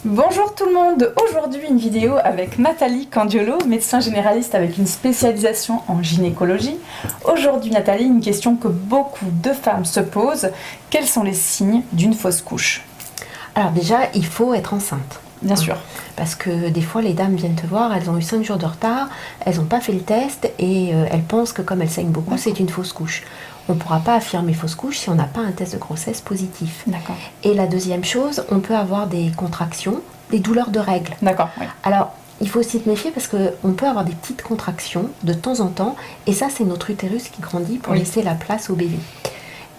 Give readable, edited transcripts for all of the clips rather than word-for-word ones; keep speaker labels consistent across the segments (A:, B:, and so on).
A: Bonjour tout le monde, aujourd'hui une vidéo avec Nathalie Candiolo, médecin généraliste avec une spécialisation en gynécologie. Aujourd'hui Nathalie, une question que beaucoup de femmes se posent, quels sont les signes d'une fausse couche?
B: Alors déjà, il faut être enceinte.
A: Bien sûr.
B: Parce que des fois, les dames viennent te voir, elles ont eu 5 jours de retard, elles n'ont pas fait le test et elles pensent que comme elles saignent beaucoup, c'est une fausse couche. On ne pourra pas affirmer fausse couche si on n'a pas un test de grossesse positif.
A: D'accord.
B: Et la deuxième chose, on peut avoir des contractions, des douleurs de règles.
A: D'accord, oui.
B: Alors, il faut aussi te méfier parce qu'on peut avoir des petites contractions de temps en temps et ça, c'est notre utérus qui grandit pour laisser la place au bébé.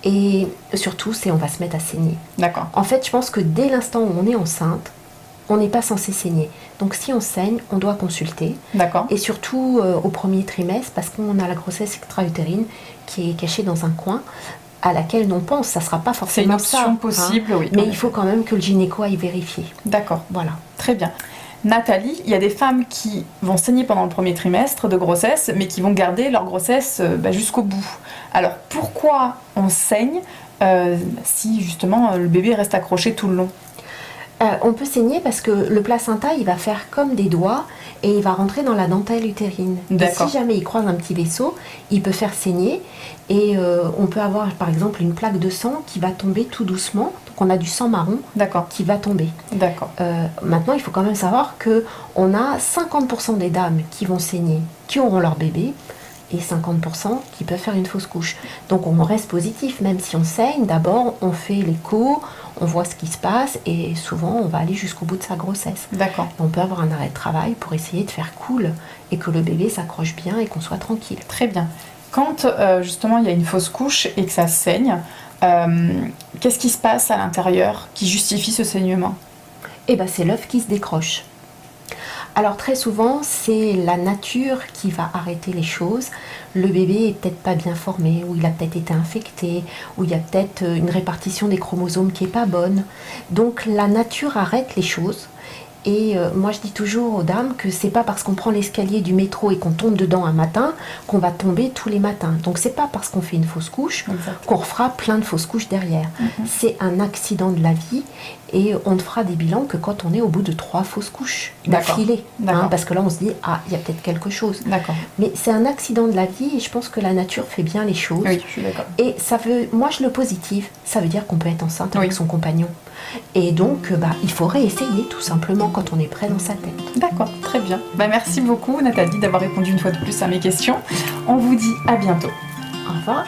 B: Et surtout, on va se mettre à saigner.
A: D'accord.
B: En fait, je pense que dès l'instant où on est enceinte, on n'est pas censé saigner. Donc si on saigne, on doit consulter.
A: D'accord.
B: Et surtout au premier trimestre, parce qu'on a la grossesse extra-utérine qui est cachée dans un coin, à laquelle on pense, ça ne sera pas forcément ça.
A: C'est une option possible, oui.
B: Mais il faut quand même que le gynéco aille vérifier.
A: D'accord.
B: Voilà.
A: Très bien. Nathalie, il y a des femmes qui vont saigner pendant le premier trimestre de grossesse, mais qui vont garder leur grossesse jusqu'au bout. Alors pourquoi on saigne si justement le bébé reste accroché tout le long?
B: On peut saigner parce que le placenta, il va faire comme des doigts et il va rentrer dans la dentelle utérine. Et si jamais il croise un petit vaisseau, il peut faire saigner et on peut avoir par exemple une plaque de sang qui va tomber tout doucement. Donc on a du sang marron qui va tomber.
A: D'accord.
B: Maintenant, il faut quand même savoir qu'on a 50% des dames qui vont saigner, qui auront leur bébé, et 50% qui peuvent faire une fausse couche. Donc on reste positif, même si on saigne, d'abord on fait l'écho, on voit ce qui se passe et souvent on va aller jusqu'au bout de sa grossesse.
A: D'accord.
B: On peut avoir un arrêt de travail pour essayer de faire cool et que le bébé s'accroche bien et qu'on soit tranquille.
A: Très bien. Quand justement il y a une fausse couche et que ça saigne, qu'est-ce qui se passe à l'intérieur qui justifie ce saignement?
B: Eh bien c'est l'œuf qui se décroche. Alors très souvent, c'est la nature qui va arrêter les choses. Le bébé est peut-être pas bien formé, ou il a peut-être été infecté, ou il y a peut-être une répartition des chromosomes qui est pas bonne. Donc la nature arrête les choses. Et moi je dis toujours aux dames que c'est pas parce qu'on prend l'escalier du métro et qu'on tombe dedans un matin qu'on va tomber tous les matins. Donc c'est pas parce qu'on fait une fausse couche qu'on refera plein de fausses couches derrière. C'est un accident de la vie et on ne fera des bilans que quand on est au bout de 3 fausses couches d'affilée. Parce que là on se dit ah il y a peut-être quelque chose. Mais c'est un accident de la vie et je pense que la nature fait bien les choses.
A: Oui, je suis d'accord.
B: Et ça veut, moi je le positive, ça veut dire qu'on peut être enceinte avec son compagnon. Et donc, il faut réessayer tout simplement quand on est prêt dans sa tête.
A: D'accord, très bien. Merci beaucoup Nathalie d'avoir répondu une fois de plus à mes questions. On vous dit à bientôt.
B: Au revoir.